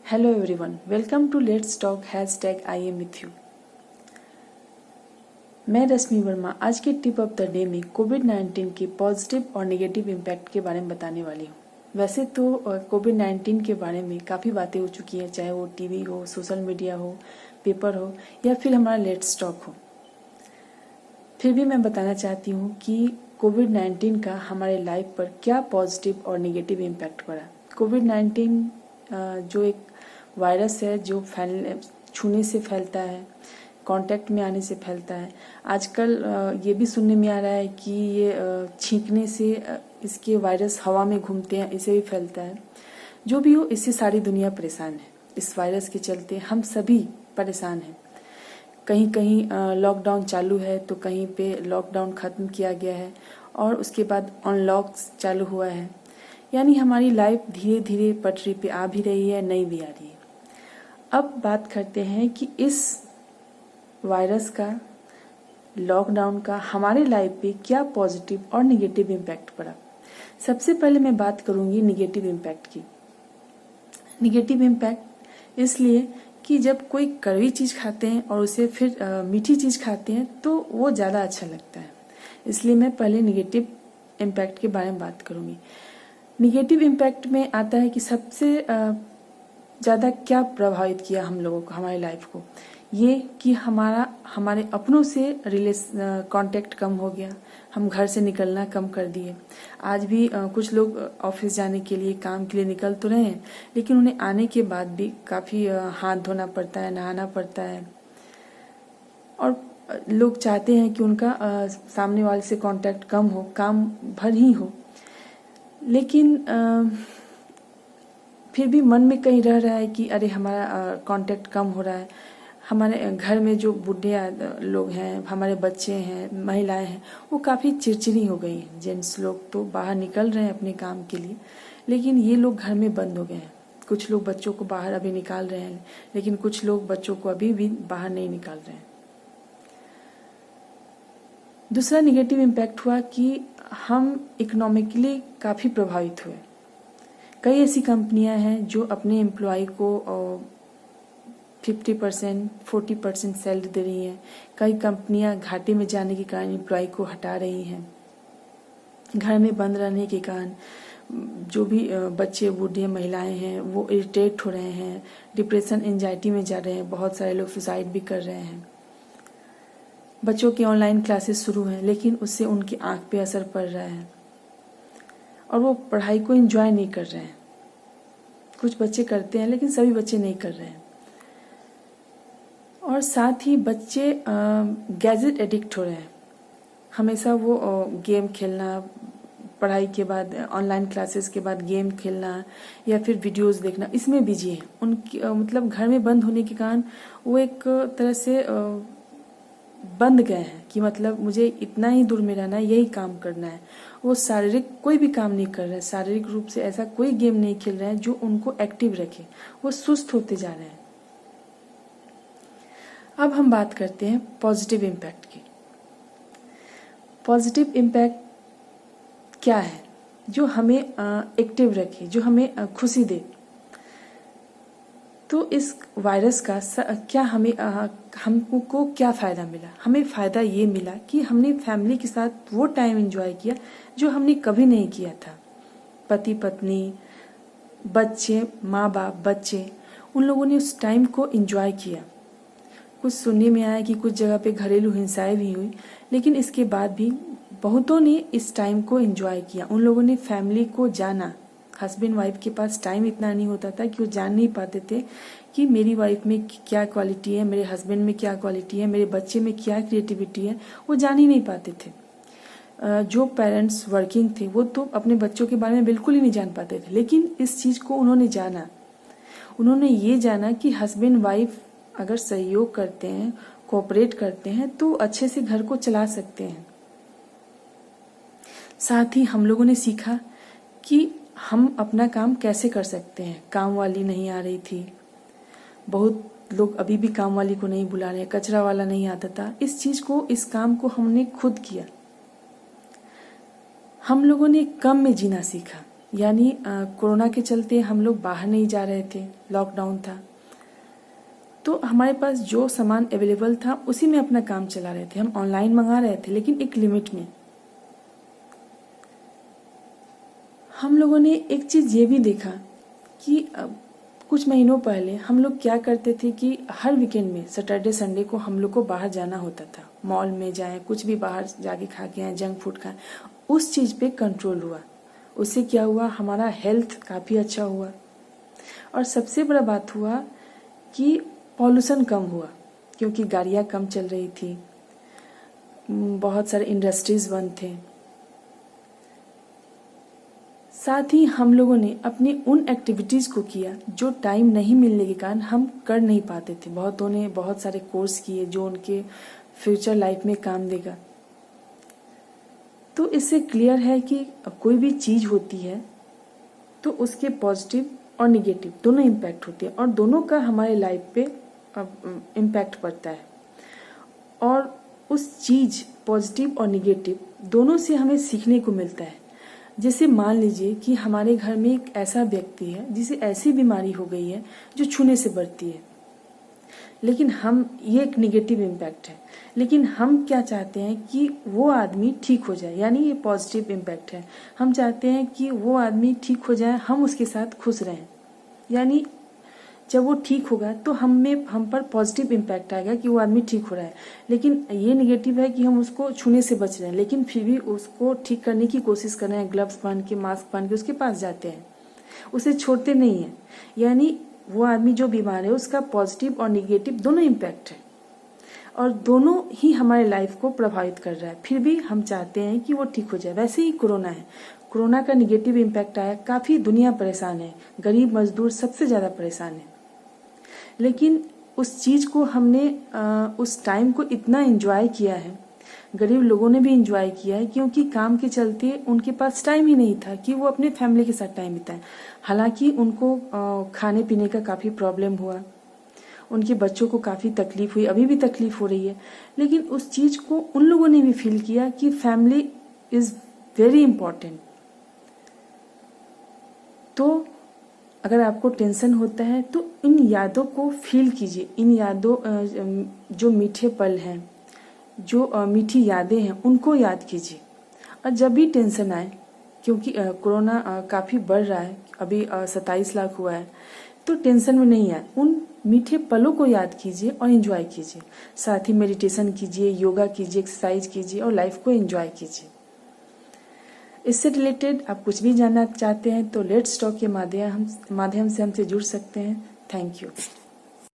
Hello everyone, welcome to Let's Talk #I am with you। मैं रश्मि वर्मा आज के tip of the day में कोविड-19 के पॉजिटिव और नेगेटिव इम्पैक्ट के बारे में बताने वाली हूँ। वैसे तो कोविड-19 के बारे में काफ़ी बातें हो चुकी हैं, चाहे वो टीवी हो, सोशल मीडिया हो, पेपर हो या फिर हमारा लेट्स टॉक हो। फिर भी मैं बताना चाहती हूँ कि कोविड-19 का हमारे लाइफ पर क्या पॉजिटिव और नेगेटिव इम्पैक्ट पड़ा। कोविड-19 जो एक वायरस है जो छूने से फैलता है, कांटेक्ट में आने से फैलता है। आजकल ये भी सुनने में आ रहा है कि ये छींकने से इसके वायरस हवा में घूमते हैं, इसे भी फैलता है। जो भी हो, इससे सारी दुनिया परेशान है। इस वायरस के चलते हम सभी परेशान हैं। कहीं कहीं लॉकडाउन चालू है तो कहीं पे लॉकडाउन ख़त्म किया गया है और उसके बाद अनलॉक चालू हुआ है। यानी हमारी लाइफ धीरे धीरे पटरी पे आ भी रही है, नहीं भी आ रही है। अब बात करते हैं कि इस वायरस का, लॉकडाउन का हमारे लाइफ पे क्या पॉजिटिव और निगेटिव इम्पैक्ट पड़ा। सबसे पहले मैं बात करूंगी निगेटिव इम्पैक्ट की। निगेटिव इम्पैक्ट इसलिए कि जब कोई कड़वी चीज़ खाते हैं और उसे फिर मीठी चीज़ खाते हैं तो वो ज़्यादा अच्छा लगता है। इसलिए मैं पहले निगेटिव इम्पैक्ट के बारे में बात करूंगी। निगेटिव इम्पैक्ट में आता है कि सबसे ज़्यादा क्या प्रभावित किया हम लोगों को, हमारी लाइफ को, ये कि हमारे अपनों से कांटेक्ट कम हो गया। हम घर से निकलना कम कर दिए। आज भी कुछ लोग ऑफिस जाने के लिए, काम के लिए निकल तो रहे हैं, लेकिन उन्हें आने के बाद भी काफ़ी हाथ धोना पड़ता है, नहाना पड़ता है। और लोग चाहते हैं कि उनका सामने वाले से कांटेक्ट कम हो, काम भर ही हो, लेकिन फिर भी मन में कहीं रह रहा है कि अरे हमारा कांटेक्ट कम हो रहा है। हमारे घर में जो बूढ़े लोग हैं, हमारे बच्चे हैं, महिलाएं हैं, वो काफ़ी चिड़चिड़ी हो गई हैं। जेंट्स लोग तो बाहर निकल रहे हैं अपने काम के लिए, लेकिन ये लोग घर में बंद हो गए हैं। कुछ लोग बच्चों को बाहर अभी निकाल रहे हैं, लेकिन कुछ लोग बच्चों को अभी भी बाहर नहीं निकाल रहे हैं। दूसरा निगेटिव इम्पैक्ट हुआ कि हम इकोनॉमिकली काफ़ी प्रभावित हुए। कई ऐसी कंपनियां हैं जो अपने एम्प्लॉय को 50%, 40% सैलरी दे रही हैं। कई कंपनियां घाटे में जाने के कारण एम्प्लॉय को हटा रही हैं। घर में बंद रहने के कारण जो भी बच्चे, बूढ़े, महिलाएं हैं, वो इरिटेट हो रहे हैं, डिप्रेशन, एंजाइटी में जा रहे हैं। बहुत सारे लोग सुसाइड भी कर रहे हैं। बच्चों की ऑनलाइन क्लासेस शुरू हैं, लेकिन उससे उनकी आंख पे असर पड़ रहा है और वो पढ़ाई को एंजॉय नहीं कर रहे हैं। कुछ बच्चे करते हैं, लेकिन सभी बच्चे नहीं कर रहे हैं। और साथ ही बच्चे गैजेट एडिक्ट हो रहे हैं। हमेशा वो गेम खेलना, पढ़ाई के बाद, ऑनलाइन क्लासेस के बाद गेम खेलना या फिर वीडियोस देखना, इसमें बिजी है। उनकी मतलब घर में बंद होने के कारण वो एक तरह से बंद गए हैं कि मतलब मुझे इतना ही दूर में रहना है, यही काम करना है। वो शारीरिक कोई भी काम नहीं कर रहे हैं। शारीरिक रूप से ऐसा कोई गेम नहीं खेल रहे हैं जो उनको एक्टिव रखे। वो सुस्त होते जा रहे हैं। अब हम बात करते हैं पॉजिटिव इम्पैक्ट की। पॉजिटिव इम्पैक्ट क्या है जो हमें एक्टिव रखे, जो हमें खुशी दे। तो इस वायरस का क्या हमको क्या फ़ायदा मिला। हमें फ़ायदा ये मिला कि हमने फैमिली के साथ वो टाइम एंजॉय किया जो हमने कभी नहीं किया था। पति पत्नी, बच्चे, माँ बाप, बच्चे, उन लोगों ने उस टाइम को एंजॉय किया। कुछ सुनने में आया कि कुछ जगह पे घरेलू हिंसाएं भी हुई, लेकिन इसके बाद भी बहुतों ने इस टाइम को एंजॉय किया। उन लोगों ने फैमिली को जाना। हस्बैंड वाइफ के पास टाइम इतना नहीं होता था कि वो जान नहीं पाते थे कि मेरी वाइफ में क्या क्वालिटी है, मेरे हस्बैंड में क्या क्वालिटी है, मेरे बच्चे में क्या क्रिएटिविटी है, वो जान ही नहीं पाते थे। जो पेरेंट्स वर्किंग थे वो तो अपने बच्चों के बारे में बिल्कुल ही नहीं जान पाते थे, लेकिन इस चीज़ को उन्होंने जाना। उन्होंने ये जाना कि हस्बैंड वाइफ अगर सहयोग करते हैं, कोऑपरेट करते हैं, तो अच्छे से घर को चला सकते हैं। साथ ही हम लोगों ने सीखा कि हम अपना काम कैसे कर सकते हैं। काम वाली नहीं आ रही थी, बहुत लोग अभी भी काम वाली को नहीं बुला रहे, कचरा वाला नहीं आता था। इस काम को हमने खुद किया। हम लोगों ने कम में जीना सीखा। यानी कोरोना के चलते हम लोग बाहर नहीं जा रहे थे, लॉकडाउन था, तो हमारे पास जो सामान अवेलेबल था उसी में अपना काम चला रहे थे। हम ऑनलाइन मंगा रहे थे लेकिन एक लिमिट में। हम लोगों ने एक चीज़ ये भी देखा कि कुछ महीनों पहले हम लोग क्या करते थे कि हर वीकेंड में सैटरडे संडे को हम लोग को बाहर जाना होता था, मॉल में जाएं, कुछ भी बाहर जाके खा के आए, जंक फूड खाएं। उस चीज़ पे कंट्रोल हुआ। उससे क्या हुआ, हमारा हेल्थ काफ़ी अच्छा हुआ और सबसे बड़ा बात हुआ कि पॉल्यूशन कम हुआ, क्योंकि गाड़ियाँ कम चल रही थी, बहुत सारे इंडस्ट्रीज बंद थे। साथ ही हम लोगों ने अपनी उन एक्टिविटीज़ को किया जो टाइम नहीं मिलने के कारण हम कर नहीं पाते थे। बहुतों ने बहुत सारे कोर्स किए जो उनके फ्यूचर लाइफ में काम देगा। तो इससे क्लियर है कि कोई भी चीज़ होती है तो उसके पॉजिटिव और निगेटिव दोनों इम्पैक्ट होते हैं और दोनों का हमारे लाइफ पे इम्पैक्ट पड़ता है। और उस चीज़ पॉजिटिव और निगेटिव दोनों से हमें सीखने को मिलता है। जैसे मान लीजिए कि हमारे घर में एक ऐसा व्यक्ति है जिसे ऐसी बीमारी हो गई है जो छूने से बढ़ती है, लेकिन हम, ये एक निगेटिव इम्पैक्ट है, लेकिन हम क्या चाहते हैं कि वो आदमी ठीक हो जाए, यानी ये पॉजिटिव इम्पैक्ट है। हम चाहते हैं कि वो आदमी ठीक हो जाए, हम उसके साथ खुश रहें, यानी जब वो ठीक होगा तो हम पर पॉजिटिव इम्पैक्ट आएगा कि वो आदमी ठीक हो रहा है। लेकिन ये निगेटिव है कि हम उसको छूने से बच रहे हैं, लेकिन फिर भी उसको ठीक करने की कोशिश कर रहे हैं, ग्लव्स पहन के, मास्क पहन के उसके पास जाते हैं, उसे छोड़ते नहीं हैं। यानी वो आदमी जो बीमार है उसका पॉजिटिव और निगेटिव दोनों इम्पैक्ट है और दोनों ही हमारे लाइफ को प्रभावित कर रहा है, फिर भी हम चाहते हैं कि वो ठीक हो जाए। वैसे ही कोरोना है, कोरोना का निगेटिव इम्पैक्ट आया, काफ़ी दुनिया परेशान है, गरीब मजदूर सबसे ज़्यादा परेशान है। लेकिन उस चीज़ को हमने उस टाइम को इतना एंजॉय किया है, गरीब लोगों ने भी एंजॉय किया है, क्योंकि काम के चलते उनके पास टाइम ही नहीं था कि वो अपने फैमिली के साथ टाइम बिताएं। हालांकि उनको खाने पीने का काफ़ी प्रॉब्लम हुआ, उनके बच्चों को काफ़ी तकलीफ हुई, अभी भी तकलीफ हो रही है, लेकिन उस चीज़ को उन लोगों ने भी फील किया कि फैमिली इज़ वेरी इम्पॉर्टेंट। तो अगर आपको टेंशन होता है तो इन यादों को फील कीजिए, इन यादों जो मीठे पल हैं, जो मीठी यादें हैं, उनको याद कीजिए। और जब भी टेंशन आए, क्योंकि कोरोना काफ़ी बढ़ रहा है, अभी 27 लाख हुआ है, तो टेंशन में नहीं आए, उन मीठे पलों को याद कीजिए और एंजॉय कीजिए। साथ ही मेडिटेशन कीजिए, योगा कीजिए, एक्सरसाइज कीजिए और लाइफ को एंजॉय कीजिए। इससे रिलेटेड आप कुछ भी जानना चाहते हैं तो लेट्स टॉक के माध्यम से हमसे जुड़ सकते हैं। Thank you.